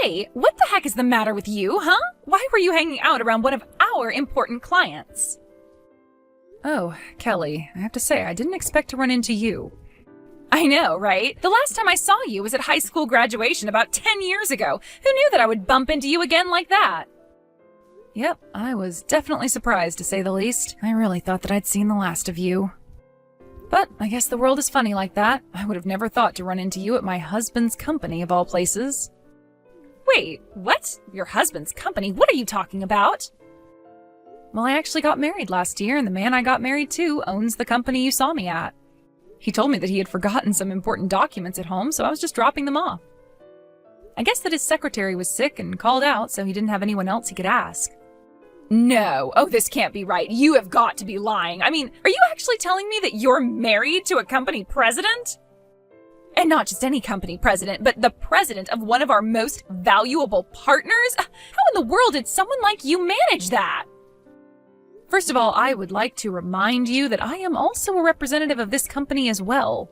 Hey, what the heck is the matter with you, huh? Why were you hanging out around one of our important clients? Oh, Kelly, I have to say, I didn't expect to run into you. I know, right? The last time I saw you was at high school graduation about 10 years ago. Who knew that I would bump into you again like that? Yep, I was definitely surprised, to say the least. I really thought that I'd seen the last of you. But I guess the world is funny like that. I would have never thought to run into you at my husband's company, of all places. Wait, what? Your husband's company? What are you talking about? Well, I actually got married last year, and the man I got married to owns the company you saw me at. He told me that he had forgotten some important documents at home, so I was just dropping them off. I guess that his secretary was sick and called out, so he didn't have anyone else he could ask. No. Oh, this can't be right. You have got to be lying. I mean, are you actually telling me that you're married to a company president? And not just any company president, but the president of one of our most valuable partners? How in the world did someone like you manage that? First of all, I would like to remind you that I am also a representative of this company as well.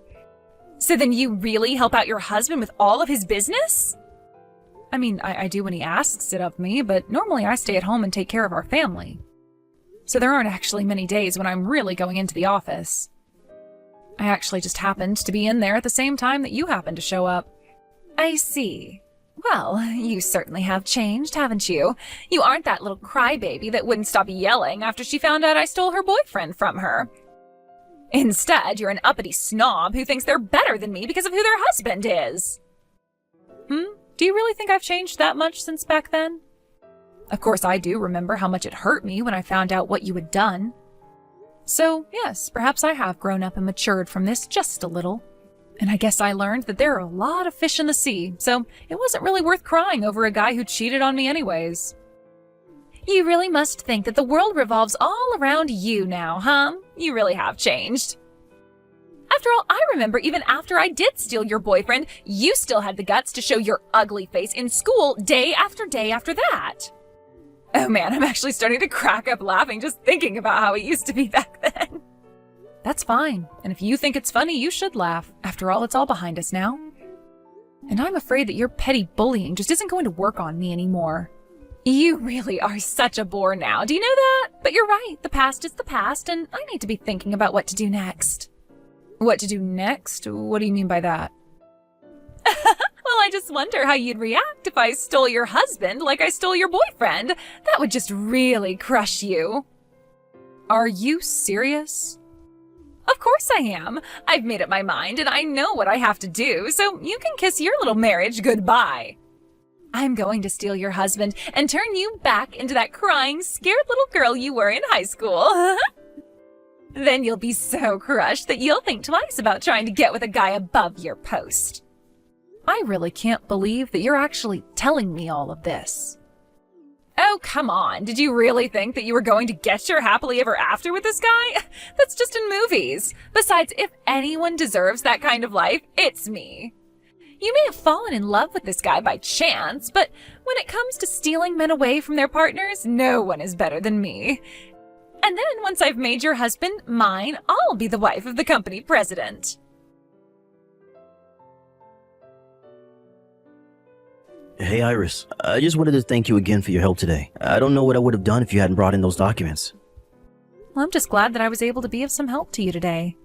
So then you really help out your husband with all of his business? I mean, I do when he asks it of me, but normally I stay at home and take care of our family. So there aren't actually many days when I'm really going into the office. I actually just happened to be in there at the same time that you happened to show up. I see. Well, you certainly have changed, haven't you? You aren't that little crybaby that wouldn't stop yelling after she found out I stole her boyfriend from her. Instead, you're an uppity snob who thinks they're better than me because of who their husband is. Do you really think I've changed that much since back then? Of course, I do remember how much it hurt me when I found out what you had done. So, yes, perhaps I have grown up and matured from this just a little. And I guess I learned that there are a lot of fish in the sea, so it wasn't really worth crying over a guy who cheated on me anyways. You really must think that the world revolves all around you now, huh? You really have changed. After all, I remember even after I did steal your boyfriend, you still had the guts to show your ugly face in school day after day after that. Oh man, I'm actually starting to crack up laughing just thinking about how it used to be back then. That's fine, and if you think it's funny, you should laugh. After all, it's all behind us now. And I'm afraid that your petty bullying just isn't going to work on me anymore. You really are such a bore now, do you know that? But you're right, the past is the past, and I need to be thinking about what to do next. What to do next? What do you mean by that? Well, I just wonder how you'd react if I stole your husband like I stole your boyfriend. That would just really crush you. Are you serious? Of course I am. I've made up my mind and I know what I have to do, so you can kiss your little marriage goodbye. I'm going to steal your husband and turn you back into that crying, scared little girl you were in high school. Then you'll be so crushed that you'll think twice about trying to get with a guy above your post. I really can't believe that you're actually telling me all of this. Oh, come on. Did you really think that you were going to get your happily ever after with this guy? That's just in movies. Besides, if anyone deserves that kind of life, it's me. You may have fallen in love with this guy by chance, but when it comes to stealing men away from their partners, no one is better than me. And then once I've made your husband mine, I'll be the wife of the company president. Hey, Iris. I just wanted to thank you again for your help today. I don't know what I would have done if you hadn't brought in those documents. Well, I'm just glad that I was able to be of some help to you today.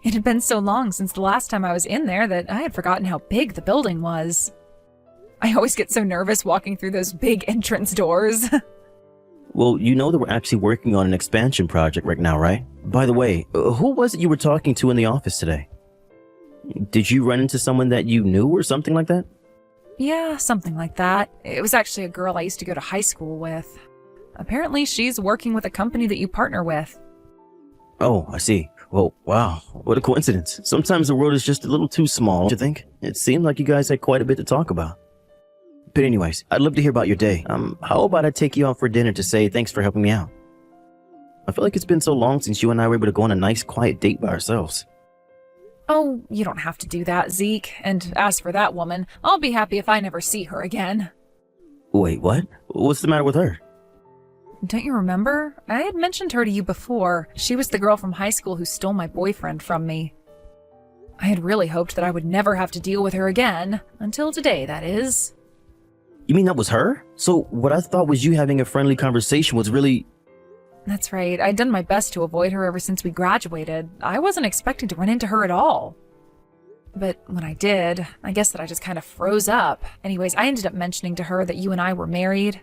It had been so long since the last time I was in there that I had forgotten how big the building was. I always get so nervous walking through those big entrance doors. Well, you know that we're actually working on an expansion project right now, right? By the way, who was it you were talking to in the office today? Did you run into someone that you knew or something like that? Yeah, something like that. It was actually a girl I used to go to high school with. Apparently, she's working with a company that you partner with. Oh, I see. Well, wow, what a coincidence. Sometimes the world is just a little too small, don't you think? It seemed like you guys had quite a bit to talk about. But anyways, I'd love to hear about your day. How about I take you out for dinner to say thanks for helping me out? I feel like it's been so long since you and I were able to go on a nice, quiet date by ourselves. Oh, you don't have to do that, Zeke. And as for that woman, I'll be happy if I never see her again. Wait, what? What's the matter with her? Don't you remember? I had mentioned her to you before. She was the girl from high school who stole my boyfriend from me. I had really hoped that I would never have to deal with her again. Until today, that is. You mean that was her? So what I thought was you having a friendly conversation was really... That's right. I'd done my best to avoid her ever since we graduated. I wasn't expecting to run into her at all. But when I did, I guess that I just kind of froze up. Anyways, I ended up mentioning to her that you and I were married.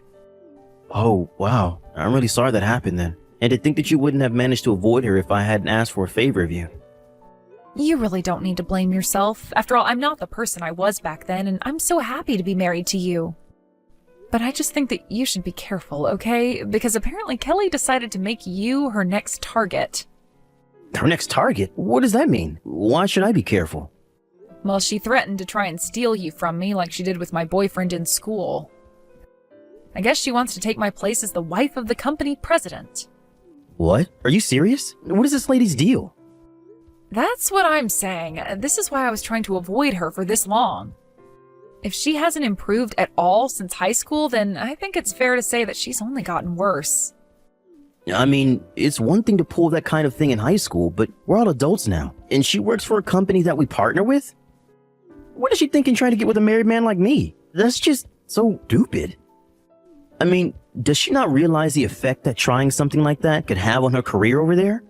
Oh, wow. I'm really sorry that happened then. And to think that you wouldn't have managed to avoid her if I hadn't asked for a favor of you. You really don't need to blame yourself. After all, I'm not the person I was back then, and I'm so happy to be married to you. But I just think that you should be careful, okay? Because apparently Kelly decided to make you her next target. Her next target? What does that mean? Why should I be careful? Well, she threatened to try and steal you from me like she did with my boyfriend in school. I guess she wants to take my place as the wife of the company president. What? Are you serious? What is this lady's deal? That's what I'm saying. This is why I was trying to avoid her for this long. If she hasn't improved at all since high school, then I think it's fair to say that she's only gotten worse. I mean, it's one thing to pull that kind of thing in high school, but we're all adults now, and she works for a company that we partner with? What is she thinking trying to get with a married man like me? That's just so stupid. I mean, does she not realize the effect that trying something like that could have on her career over there?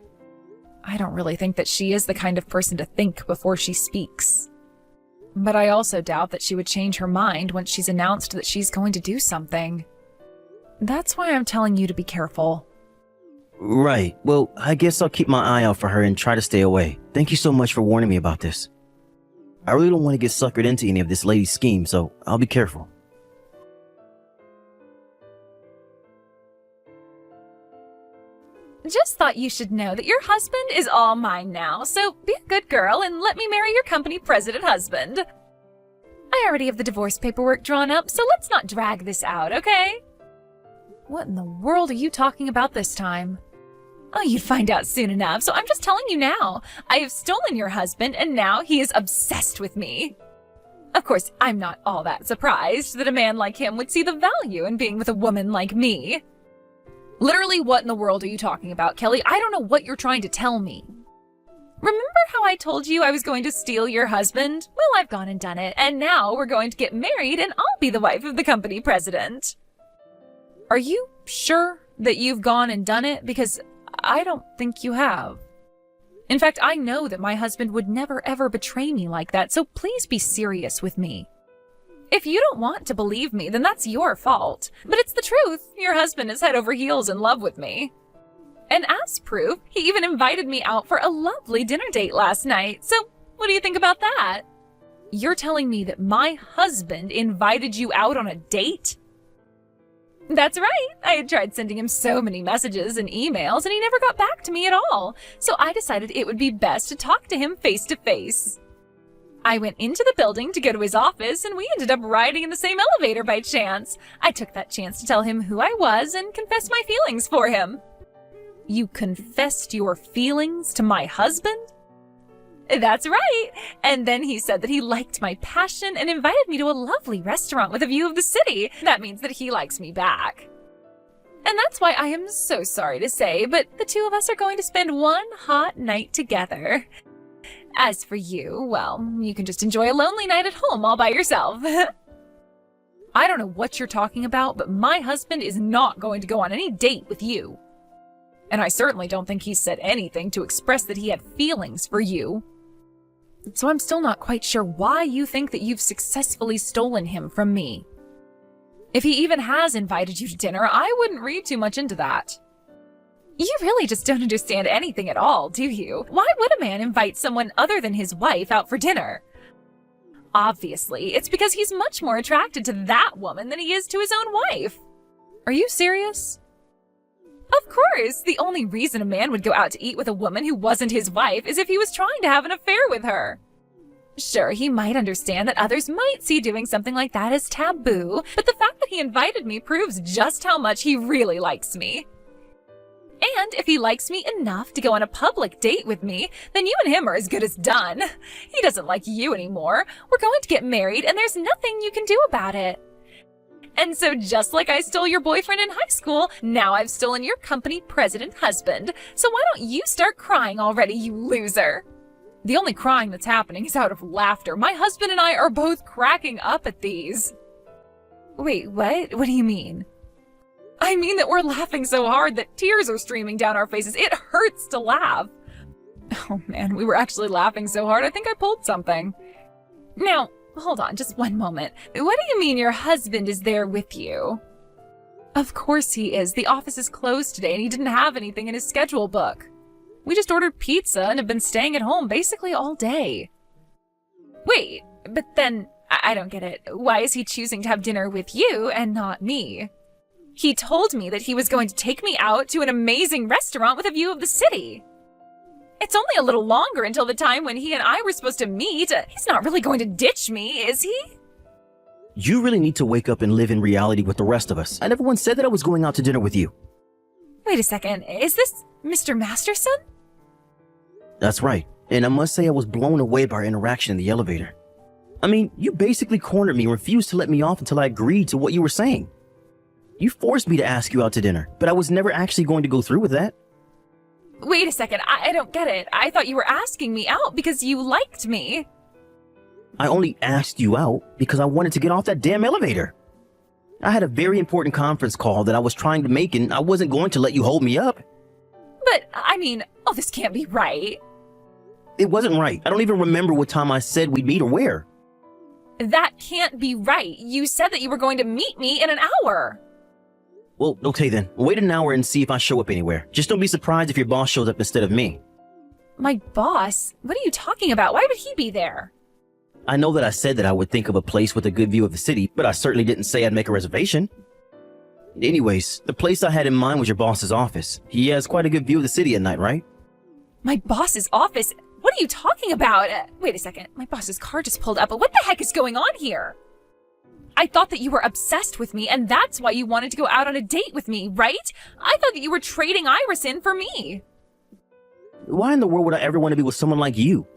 I don't really think that she is the kind of person to think before she speaks. But I also doubt that she would change her mind once she's announced that she's going to do something. That's why I'm telling you to be careful. Right. Well, I guess I'll keep my eye out for her and try to stay away. Thank you so much for warning me about this. I really don't want to get suckered into any of this lady's scheme, so I'll be careful. Just thought you should know that your husband is all mine now, so be a good girl and let me marry your company president husband. I already have the divorce paperwork drawn up, so let's not drag this out, okay? What in the world are you talking about this time? Oh, you'd find out soon enough, so I'm just telling you now. I have stolen your husband, and now he is obsessed with me. Of course, I'm not all that surprised that a man like him would see the value in being with a woman like me. Literally, what in the world are you talking about, Kelly? I don't know what you're trying to tell me. Remember how I told you I was going to steal your husband? Well, I've gone and done it, and now we're going to get married, and I'll be the wife of the company president. Are you sure that you've gone and done it? Because I don't think you have. In fact, I know that my husband would never ever betray me like that, so please be serious with me. If you don't want to believe me, then that's your fault. But it's the truth. Your husband is head over heels in love with me. And as proof, he even invited me out for a lovely dinner date last night. So what do you think about that? You're telling me that my husband invited you out on a date? That's right. I had tried sending him so many messages and emails, and he never got back to me at all. So I decided it would be best to talk to him face to face. I went into the building to go to his office, and we ended up riding in the same elevator by chance. I took that chance to tell him who I was and confess my feelings for him. You confessed your feelings to my husband? That's right. And then he said that he liked my passion and invited me to a lovely restaurant with a view of the city. That means that he likes me back. And that's why I am so sorry to say, but the two of us are going to spend one hot night together. As for you, well, you can just enjoy a lonely night at home all by yourself. I don't know what you're talking about, but my husband is not going to go on any date with you. And I certainly don't think he's said anything to express that he had feelings for you. So I'm still not quite sure why you think that you've successfully stolen him from me. If he even has invited you to dinner, I wouldn't read too much into that. You really just don't understand anything at all, do you? Why would a man invite someone other than his wife out for dinner? Obviously, it's because he's much more attracted to that woman than he is to his own wife. Are you serious? Of course, the only reason a man would go out to eat with a woman who wasn't his wife is if he was trying to have an affair with her. Sure, he might understand that others might see doing something like that as taboo, but the fact that he invited me proves just how much he really likes me. And if he likes me enough to go on a public date with me, then you and him are as good as done. He doesn't like you anymore. We're going to get married, and there's nothing you can do about it. And so just like I stole your boyfriend in high school, now I've stolen your company president husband. So why don't you start crying already, you loser? The only crying that's happening is out of laughter. My husband and I are both cracking up at these. Wait, what? What do you mean? I mean that we're laughing so hard that tears are streaming down our faces. It hurts to laugh. Oh man, we were actually laughing so hard I think I pulled something. Now, hold on just one moment. What do you mean your husband is there with you? Of course he is. The office is closed today and he didn't have anything in his schedule book. We just ordered pizza and have been staying at home basically all day. Wait, but then, I don't get it. Why is he choosing to have dinner with you and not me? He told me that he was going to take me out to an amazing restaurant with a view of the city. It's only a little longer until the time when he and I were supposed to meet. He's not really going to ditch me, is he? You really need to wake up and live in reality with the rest of us. I never once said that I was going out to dinner with you. Wait a second, is this Mr. Masterson? That's right, and I must say I was blown away by our interaction in the elevator. I mean, you basically cornered me and refused to let me off until I agreed to what you were saying. You forced me to ask you out to dinner, but I was never actually going to go through with that. Wait a second, I don't get it. I thought you were asking me out because you liked me. I only asked you out because I wanted to get off that damn elevator. I had a very important conference call that I was trying to make and I wasn't going to let you hold me up. But, I mean, oh, this can't be right. It wasn't right. I don't even remember what time I said we'd meet or where. That can't be right. You said that you were going to meet me in an hour. Well, okay then. Wait an hour and see if I show up anywhere. Just don't be surprised if your boss shows up instead of me. My boss? What are you talking about? Why would he be there? I know that I said that I would think of a place with a good view of the city, but I certainly didn't say I'd make a reservation. Anyways, the place I had in mind was your boss's office. He has quite a good view of the city at night, right? My boss's office? What are you talking about? Wait a second. My boss's car just pulled up. What the heck is going on here? I thought that you were obsessed with me, and that's why you wanted to go out on a date with me, right? I thought that you were trading Iris in for me. Why in the world would I ever want to be with someone like you?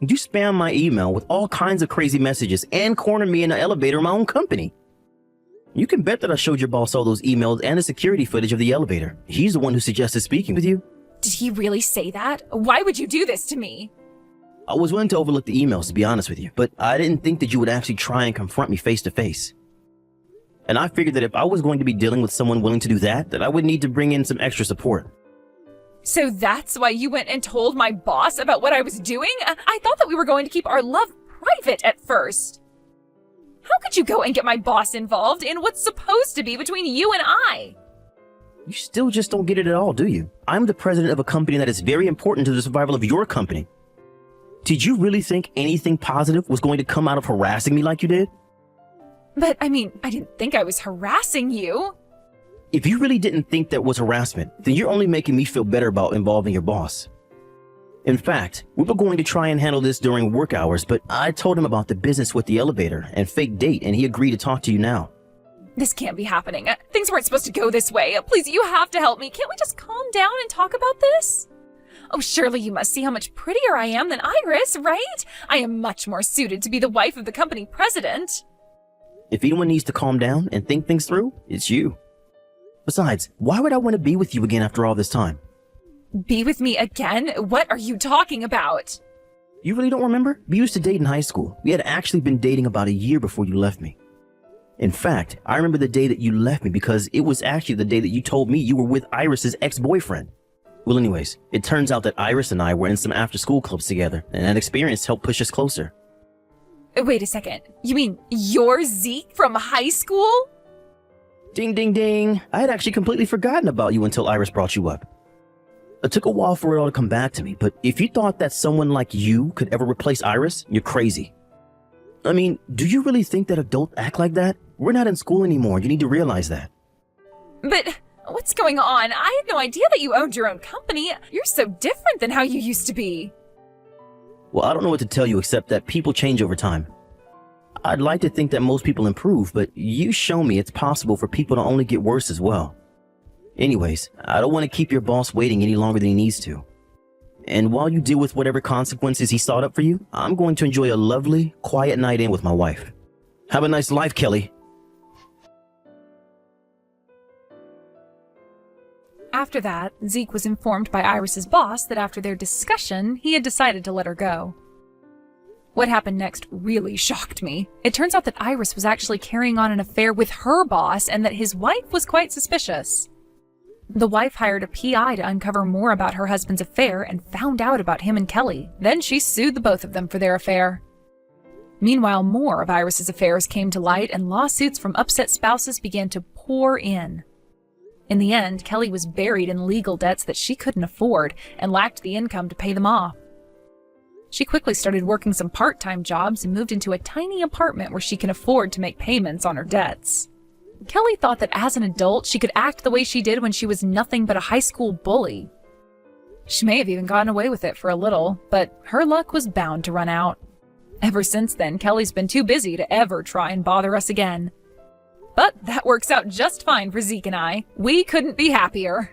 You spam my email with all kinds of crazy messages and corner me in the elevator in my own company. You can bet that I showed your boss all those emails and the security footage of the elevator. He's the one who suggested speaking with you. Did he really say that? Why would you do this to me? I was willing to overlook the emails, to be honest with you, but I didn't think that you would actually try and confront me face to face. And I figured that if I was going to be dealing with someone willing to do that, I would need to bring in some extra support. So that's why you went and told my boss about what I was doing? I thought that we were going to keep our love private at first. How could you go and get my boss involved in what's supposed to be between you and I? You still just don't get it at all, do you? I'm the president of a company that is very important to the survival of your company. Did you really think anything positive was going to come out of harassing me like you did? But, I mean, I didn't think I was harassing you. If you really didn't think that was harassment, then you're only making me feel better about involving your boss. In fact, we were going to try and handle this during work hours, but I told him about the business with the elevator and fake date, and he agreed to talk to you now. This can't be happening. Things weren't supposed to go this way. Please, you have to help me. Can't we just calm down and talk about this? Oh, surely you must see how much prettier I am than Iris, right? I am much more suited to be the wife of the company president. If anyone needs to calm down and think things through, it's you. Besides, why would I want to be with you again after all this time? Be with me again? What are you talking about? You really don't remember? We used to date in high school. We had actually been dating about a year before you left me. In fact, I remember the day that you left me because it was actually the day that you told me you were with Iris's ex-boyfriend. Well, anyways, it turns out that Iris and I were in some after-school clubs together, and that experience helped push us closer. Wait a second. You mean you're Zeke from high school? Ding, ding, ding. I had actually completely forgotten about you until Iris brought you up. It took a while for it all to come back to me, but if you thought that someone like you could ever replace Iris, you're crazy. I mean, do you really think that adults act like that? We're not in school anymore. You need to realize that. But what's going on? I had no idea that you owned your own company. You're so different than how you used to be. Well, I don't know what to tell you except that people change over time. I'd like to think that most people improve, but you show me it's possible for people to only get worse as well. Anyways, I don't want to keep your boss waiting any longer than he needs to. And while you deal with whatever consequences he sought up for you, I'm going to enjoy a lovely, quiet night in with my wife. Have a nice life, Kelly. After that, Zeke was informed by Iris's boss that after their discussion, he had decided to let her go. What happened next really shocked me. It turns out that Iris was actually carrying on an affair with her boss and that his wife was quite suspicious. The wife hired a PI to uncover more about her husband's affair and found out about him and Kelly. Then she sued the both of them for their affair. Meanwhile, more of Iris's affairs came to light and lawsuits from upset spouses began to pour in. In the end, Kelly was buried in legal debts that she couldn't afford and lacked the income to pay them off. She quickly started working some part-time jobs and moved into a tiny apartment where she can afford to make payments on her debts. Kelly thought that as an adult, she could act the way she did when she was nothing but a high school bully. She may have even gotten away with it for a little, but her luck was bound to run out. Ever since then, Kelly's been too busy to ever try and bother us again. But that works out just fine for Zeke and I. We couldn't be happier.